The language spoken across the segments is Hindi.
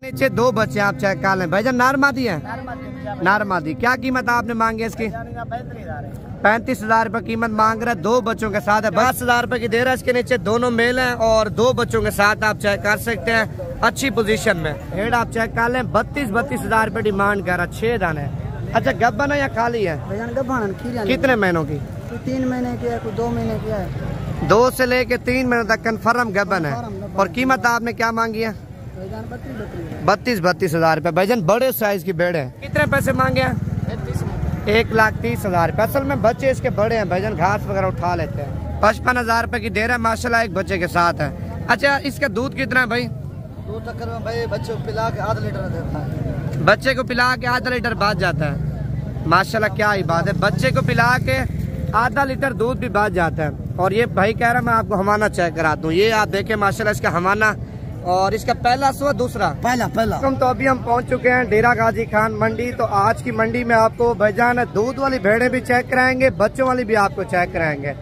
नीचे दो बच्चे आप चेक कर लें भाईजान। नारमादी है, नारमादी। क्या कीमत आपने मांगी इसकी? 35,000 रुपये कीमत मांग रहा है। दो बच्चों के साथ है, 10,000 रुपये की दे रहा है। इसके नीचे दोनों मेल हैं और दो बच्चों के साथ आप चेक कर सकते हैं, अच्छी पोजीशन में। हेड आप चेक कर लें, 32,000 रुपये डिमांड कर रहा है। 6 दाने। अच्छा गब्बन है या खाली है? कितने महीनों की? 3 महीने की है, 2 महीने की है। 2 से लेके 3 महीनों तक कन्फर्म गब्बन है। और कीमत आपने क्या मांगी है? 32,000 रुपये। भाईजान बड़े साइज की बेड़ है। कितने पैसे मांगे हैं? 1,30,000 रुपये। असल में बच्चे इसके बड़े हैं भाईजान, घास वगैरह उठा लेते हैं। 55,000 रुपये की दे रहा है माशाल्लाह, एक बच्चे के साथ है। अच्छा इसका दूध कितना है भाई? दूध चक्कर में भाई बच्चे को पिला के आधा लीटर देता है। बच्चे को पिला के आधा लीटर बाद जाता है। माशाल्लाह क्या ही बात है, बच्चे को पिला के आधा लीटर दूध भी बाद जाता है। और ये भाई कह रहा मैं आपको हमाना चेक कराता हूँ। ये आप देखें माशाल्लाह इसका हमाना। और इसका पहला सुआ दूसरा? पहला। तो अभी हम पहुंच चुके हैं डेरा गाजी खान मंडी। तो आज की मंडी में आपको भाईजान दूध वाली भेड़ें भी चेक कराएंगे, बच्चों वाली भी आपको चेक कराएंगे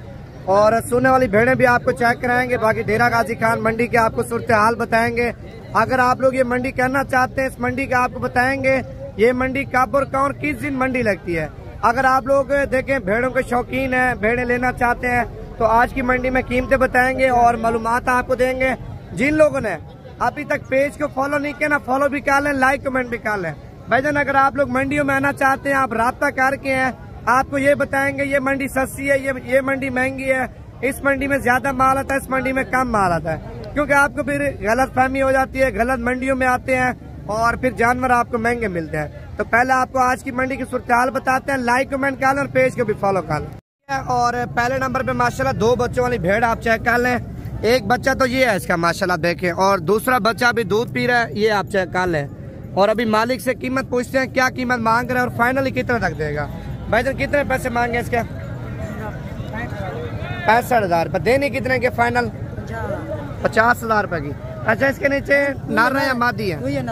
और सोने वाली भेड़ें भी आपको चेक कराएंगे। बाकी डेरा गाजी खान मंडी के आपको सूरत हाल बताएंगे। अगर आप लोग ये मंडी करना चाहते हैं, इस मंडी का आपको बताएंगे ये मंडी कब और कौन किस दिन मंडी लगती है। अगर आप लोग देखें भेड़ों के शौकीन है, भेड़ें लेना चाहते हैं, तो आज की मंडी में कीमतें बताएंगे और मालूमात आपको देंगे। जिन लोगों ने अभी तक पेज को फॉलो नहीं किया ना, फॉलो भी कर लें, लाइक कमेंट भी कर लें। भाईजान अगर आप लोग मंडियों में आना चाहते हैं, आप राब्ता करके हैं, आपको ये बताएंगे ये मंडी सस्ती है, ये मंडी महंगी है, इस मंडी में ज्यादा माल आता है, इस मंडी में कम माल आता है। क्योंकि आपको फिर गलत फहमी हो जाती है, गलत मंडियों में आते हैं और फिर जानवर आपको महंगे मिलते हैं। तो पहले आपको आज की मंडी की सूरत हाल बताते हैं, लाइक कमेंट कर लें और पेज को भी फॉलो कर लें। और पहले नंबर पे माशाल्लाह 2 बच्चों वाली भेड़ आप चेक कर लें। एक बच्चा तो ये है इसका माशाल्लाह देखें, और दूसरा बच्चा अभी दूध पी रहा है, ये आप चेक कर लें। और अभी मालिक से कीमत पूछते हैं क्या कीमत मांग रहे हैं और फाइनली कितना तक देगा। भाईजान कितने पैसे मांगे इसके? 65,000 रुपये। देने कितने के फाइनल? 50,000 रुपये की। अच्छा इसके नीचे नारा या मादी है?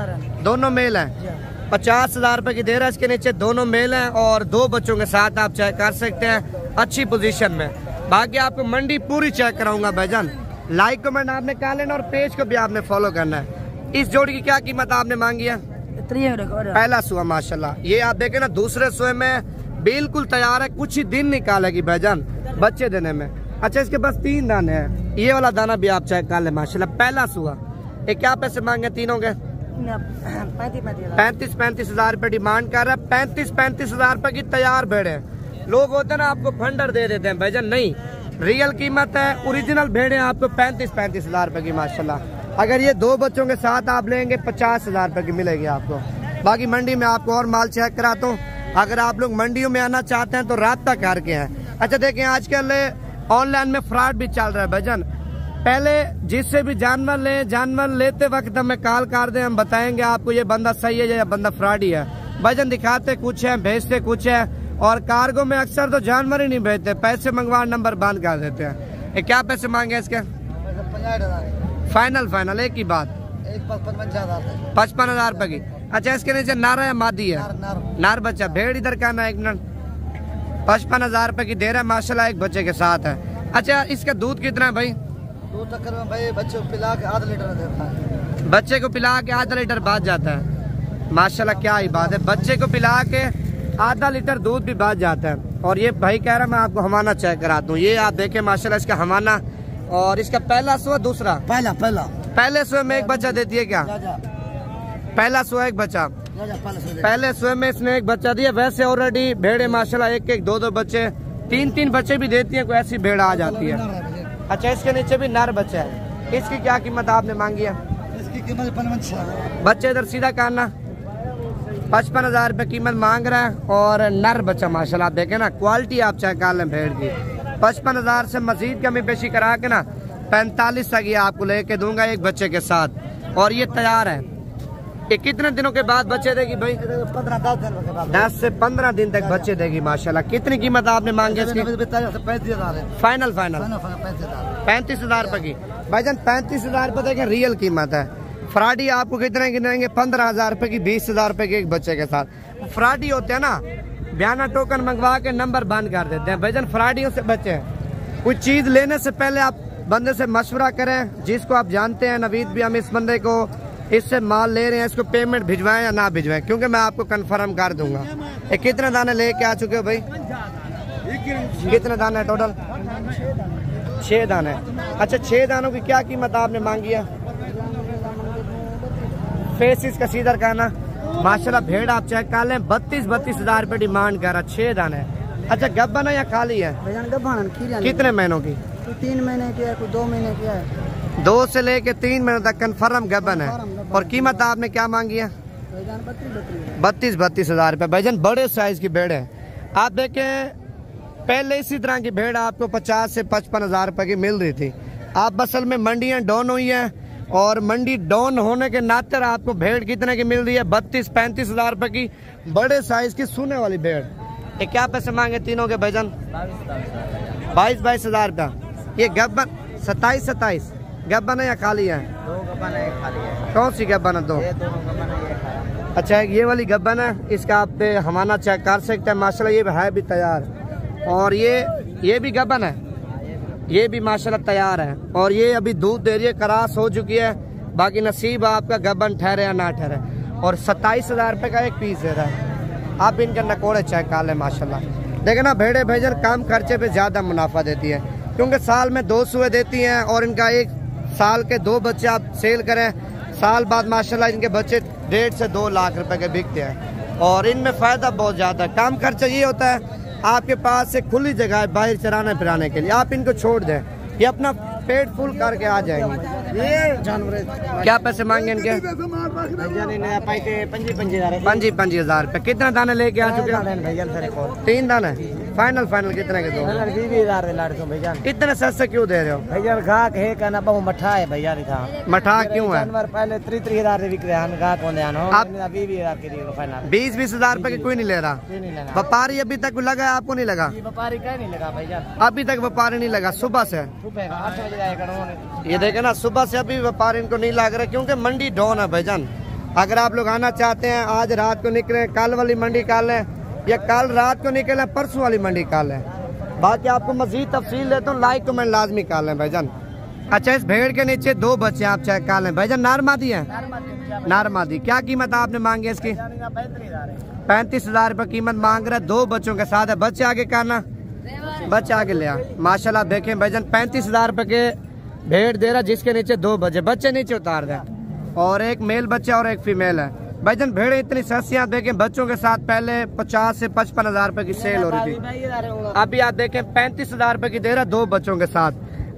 दोनों मेल हैं। 50,000 रुपये की दे रहा है। इसके नीचे दोनों मेल हैं और 2 बच्चों के साथ आप चेक कर सकते हैं, अच्छी पोजीशन में। बाकी आपको मंडी पूरी चेक कराऊंगा भाईजान। लाइक कमेंट आपने कर लेना और पेज को भी आपने फॉलो करना है। इस जोड़ी की क्या कीमत आपने मांगी है? पहला सुआ माशाल्लाह, ये आप देखें ना, दूसरे सुए में बिल्कुल तैयार है, कुछ ही दिन निकालेगी भाईजान बच्चे देने में। अच्छा इसके पास 3 दाने हैं, ये वाला दाना भी आप चेक कर ले माशाल्लाह, पहला सुआ। ये क्या पैसे मांगे तीनों के? 35,000 रुपये डिमांड कर रहा है। 35,000 रुपये की तैयार भेड़ है। लोग होते हैं ना आपको फंडर दे देते हैं, भाईजान नहीं, रियल कीमत है, ओरिजिनल भेड़े आपको 35,000 रुपए की माशाल्लाह। अगर ये 2 बच्चों के साथ आप लेंगे 50,000 रुपए की मिलेगी आपको। बाकी मंडी में आपको और माल चेक कराता हूँ। अगर आप लोग मंडियों में आना चाहते हैं तो राब्ता करके हैं। अच्छा देखें आजकल ऑनलाइन में फ्रॉड भी चल रहा है भाईजान। पहले जिससे भी जानवर लें, जानवर लेते वक्त हमें कॉल कर दें, हम बताएंगे आपको ये बंदा सही है या बंदा फ्रॉडी है। भाईजान दिखाते कुछ है, भेजते कुछ है, और कार्गो में अक्सर तो जानवर ही नहीं भेजते, पैसे मंगवा नंबर बंद कर देते हैं। ये क्या पैसे मांगे इसके? 50,000 फाइनल एक ही बात? 55,000 रुपए की। अच्छा इसके नीचे नारा या मादी है? नार बच्चा। भेड़ इधर का ना, 1 मिनट। 55,000 रुपए की दे रहा है माशाल्लाह, एक बच्चे के साथ है। अच्छा इसका दूध कितना है भाई? दूध चक्कर में भाई बच्चे को पिला के आधा लीटर देता है। बच्चे को पिला के आधा लीटर बाद जाता है। माशाल्लाह क्या ही बात है, बच्चे को पिला के आधा लीटर दूध भी बाद जाता है। और ये भाई कह रहा मैं आपको हमाना चेक कराता हूँ। ये आप देखें माशाल्लाह इसका हमाना। और इसका पहला सुआ दूसरा? पहला। पहले सुए में एक बच्चा देती है क्या? पहला सुआ एक बच्चा। पहले सुए में इसने एक बच्चा दिया। वैसे ऑलरेडी भेड़े माशाल्लाह 1-1, 2-2 बच्चे, 3-3 बच्चे भी देती है, कोई ऐसी भेड़ आ जाती है। अच्छा इसके नीचे भी नर बच्चा है। इसकी क्या कीमत आपने मांगी है? इसकी कीमत 55,000। बच्चे इधर सीधा करना। 55,000 रुपये कीमत मांग रहा है और नर बच्चा माशाल्लाह देखे ना, क्वालिटी आप चेक कर लें भेड़ की। 55,000 से मजीद कमी पेशी करा के ना 45 तक ये आपको लेके दूंगा एक बच्चे के साथ। और ये तैयार है। ये कितने दिनों के बाद बच्चे देगी भाई? 10 से 15 दिन तक बच्चे देगी माशाल्लाह। कितनी कीमत आपने मांगी इसकी? 35,000 फाइनल 35,000 रुपए की। भाईजान 35,000 रुपए देखें रियल कीमत है। फ्राडी आपको कितने की देंगे? 15,000 रुपए की, 20,000 रुपए के एक बच्चे के साथ। फ्राडी होते हैं ना, बयाना टोकन मंगवा के नंबर बंद कर देते हैं। भाईजान फ्राडियों से बचे। कोई चीज लेने से पहले आप बंदे से मशवरा करें जिसको आप जानते हैं। नवीद भी हम इस बंदे को इससे माल ले रहे हैं, इसको पेमेंट भिजवाएं या ना भिजवाएं, क्योंकि मैं आपको कंफर्म कर दूंगा। ये कितने दाने लेके आ चुके हो भाई? कितने दाने टोटल? 6 दाने। अच्छा 6 दानों की क्या कीमत आपने मांगी है? फेसिस का सीधर कहना माशाल्लाह भेड़ आप चेक कर लें, 32 हज़ार रुपये डिमांड कर रहा। 6 दाने। अच्छा गब्बन है या खाली है? कितने महीनों की? 3 महीने की है, कोई 2 महीने की है। 2 से लेके 3 महीनों तक कंफर्म गब्बन है। और कीमत आपने क्या मांगी है? 32 हज़ार रुपये। भाईजान बड़े साइज की भेड़ है। आप देखें पहले इसी तरह की भेड़ आपको 50 से 55 हज़ार रुपये की मिल रही थी। आप असल में मंडियाँ डाउन हुई हैं और मंडी डाउन होने के नाते आपको भेड़ कितने की मिल रही है? 32-35 हज़ार रुपये की बड़े साइज की सूने वाली भेड़। ये क्या पैसे मांगे तीनों के भाईजान? 22 हज़ार रुपया। ये गब्बन 27 गब्बन है या खाली है? 2 गब्बन है, खाली है। कौन सी गब्बन है? 2 गब्बन है। अच्छा ये वाली गब्बन है, इसका आप हमारा चेक कर सकते हैं। माशाल्लाह ये है भी तैयार। और ये भी गब्बन है, ये भी माशाल्लाह तैयार है। और ये अभी दूध दे रही है, क्रॉस हो चुकी है। बाकी नसीब आपका गब्बन ठहरे या ना ठहरे। और 27 हज़ार रुपये का एक पीस दे रहा है। आप इनके नकोड़े चेक कर लें माशाल्लाह। देखें ना भेड़े भेजर कम खर्चे पे ज़्यादा मुनाफा देती है, क्योंकि साल में 2 सुए देती हैं। और इनका 1 साल के 2 बच्चे आप सेल करें, साल बाद माशाल्लाह इनके बच्चे 1.5 से 2 लाख रुपए के बिकते हैं। और इनमें फ़ायदा बहुत ज़्यादा है। कम खर्चा ये होता है आपके पास से खुली जगह है बाहर चराने फिराने के लिए, आप इनको छोड़ दें, ये अपना पेट फुल करके आ जाएंगे। ये जानवर क्या पैसे मांगे इनके? 25 हज़ार रुपये। कितना दाने लेके आ चुके हैं? 3 दाने। फाइनल कितने के? 2 इतने सस्ते क्यों दे रहे हो भैया? गाहक है कहना बहु मठा है भैया। मठा क्यों है? जानवर पहले 30 हज़ार से बिक रहे हैं, गाहक होने आप 20 हज़ार के लिए फाइनल। 20 हज़ार रुपए के कोई नहीं ले रहा। व्यापारी अभी तक लगा है, आपको नहीं लगा? व्यापारी का नहीं लगा भैया, अभी तक व्यापारी नहीं लगा। सुबह से 8 बजे आएगा। ये देखे ना, सुबह से अभी व्यापारी इनको नहीं लग रहा, क्योंकि मंडी डाउन है भाईजान। अगर आप लोग आना चाहते हैं, आज रात को निकले, कल वाली मंडी काल लें, या कल रात को निकले परसों वाली मंडी काल लें। बाकी आपको मजीद तफसील देता हूँ, लाइक कमेंट लाजमी कर लें भाईजान। अच्छा इस भेड़ के नीचे 2 बच्चे आप चेक कर लें भाईजान। नारमादी है? नारमादी। क्या कीमत आपने मांगी इसकी? 35 हज़ार रुपये कीमत मांग रहा है। 2 बच्चों के साथ है। बच्चे आगे करना, बच्चे आगे ले आ। माशाल्लाह देखें भाईजान 35 हज़ार रुपये के भेड़ दे रहा, जिसके नीचे 2 बच्चे नीचे उतार दें। और एक मेल बच्चा और एक फीमेल है। भाईजान भेड़े इतनी सस्तियाँ देखें, बच्चों के साथ पहले 50 से 55 हज़ार रुपये की सेल हो रही थी। अभी आप देखें 35 हज़ार रुपये की दे रहा, 2 बच्चों के साथ।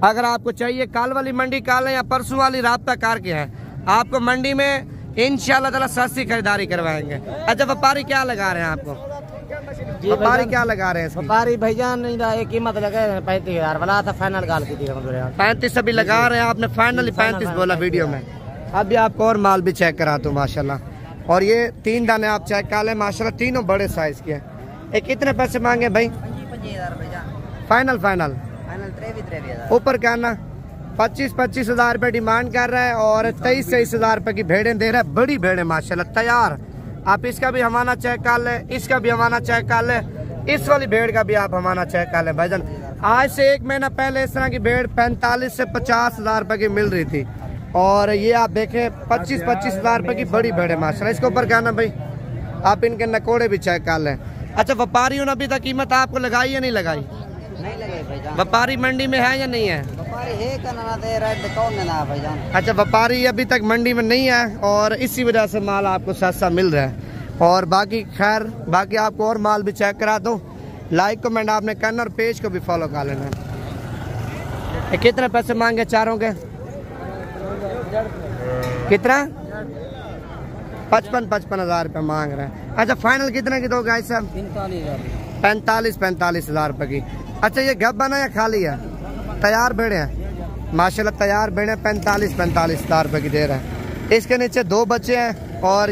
अगर आपको चाहिए कल वाली मंडी काल है या परसों वाली, राब्ता करके है, आपको मंडी में इंशाल्लाह ताला सस्ती खरीदारी करवाएंगे। अच्छा व्यापारी क्या लगा रहे हैं आपको? व्यापारी क्या लगा रहे हैं? व्यापारी भाईजान एक कीमत लगा 35 हज़ार वाला था, फाइनल गाल की थी 35 अभी लगा रहे हैं। आपने फाइनली 35 बोला वीडियो में। अभी आपको और माल भी चेक कराता हूँ माशाल्लाह। और ये 3 दाने आप चेक कर लें माशाल्लाह, तीनों बड़े साइज के हैं। एक कितने पैसे मांगे भाई? 25 फाइनल ऊपर कहना 25 हज़ार रुपये डिमांड कर रहा है। और 23 हज़ार रुपये की भेड़ें दे रहा है। बड़ी भेड़ें माशाल्लाह तैयार। आप इसका भी हमारा चेक कर लें, इसका भी हमारा चेक कर लें, इस वाली भेड़ का भी आप हमारा चेक कर लें भाईजान। आज से 1 महीना पहले इस तरह की भेड़ 45 से 50 हज़ार रुपये की मिल रही थी। और ये आप देखें 25 हज़ार रुपये की बड़ी भेड़ है माशाल्लाह। इसके ऊपर कहना भाई आप इनके नकोड़े भी चेक कर लें। अच्छा व्यापारियों ने अभी तक कीमत आपको लगाई या नहीं लगाई? नहीं लगे। व्यापारी मंडी में है या नहीं है? अच्छा व्यापारी अभी तक मंडी में नहीं है, और इसी वजह से माल आपको सस्ता मिल रहा है। और बाकी खैर बाकी आपको और माल भी चेक करा दूँ। लाइक कमेंट आपने करना और पेज को भी फॉलो कर लेना। कितने पैसे मांगे चारों के? कितना? 55 हज़ार रुपये मांग रहे हैं। अच्छा फाइनल कितने की दो गाय साहब? 45 हज़ार रुपये की। अच्छा ये गब्बन है या खाली है? तैयार भेड़े हैं माशाल्लाह, तैयार भेड़े 45 हज़ार रुपये की दे रहे हैं। इसके नीचे 2 बच्चे हैं। और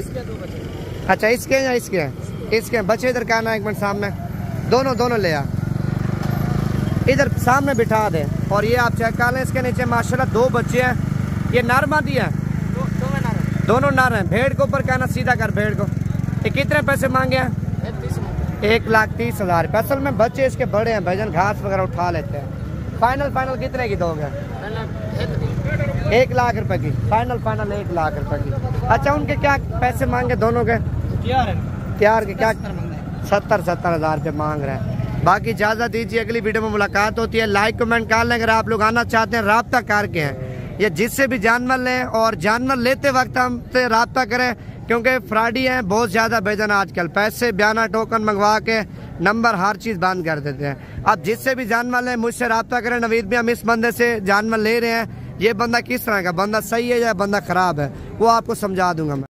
अच्छा इसके या इसके हैं? इसके बच्चे इधर कहना, 1 मिनट सामने, दोनों ले आ, इधर सामने बिठा दे। और ये आप चेक कर लें, इसके नीचे माशाल्लाह 2 बच्चे हैं। ये नर मादी है? दोनों नर हैं। भेड़ को ऊपर कहना, सीधा कर भेड़ को। ये कितने पैसे मांगे हैं? 1,30,000 रुपये। असल में बच्चे इसके बड़े हैं भाईजान, घास वगैरह उठा लेते हैं। फाइनल कितने की दोगे? 1 लाख रुपए की फाइनल 1 लाख रुपए की। अच्छा, उनके क्या पैसे मांगे दोनों के? तैयार के क्या 70 हज़ार रुपये मांग रहे हैं। बाकी इजाज़त दीजिए, अगली वीडियो में मुलाकात होती है। लाइक कमेंट कर लें अगर आप लोग आना चाहते हैं, रब्ता करके हैं ये जिससे भी जानवर लें, और जानवर लेते वक्त हमसे रब्ता करें क्योंकि फ्रॉडी हैं बहुत ज़्यादा बेजन आजकल, पैसे बयाना टोकन मंगवा के नंबर हर चीज़ बंद कर देते हैं। अब जिससे भी जानवर लें मुझसे रब्ता करें। नवीद भी हम इस बंदे से जानवर ले रहे हैं, ये बंदा किस तरह का बंदा, सही है या बंदा ख़राब है, वो आपको समझा दूंगा मैं।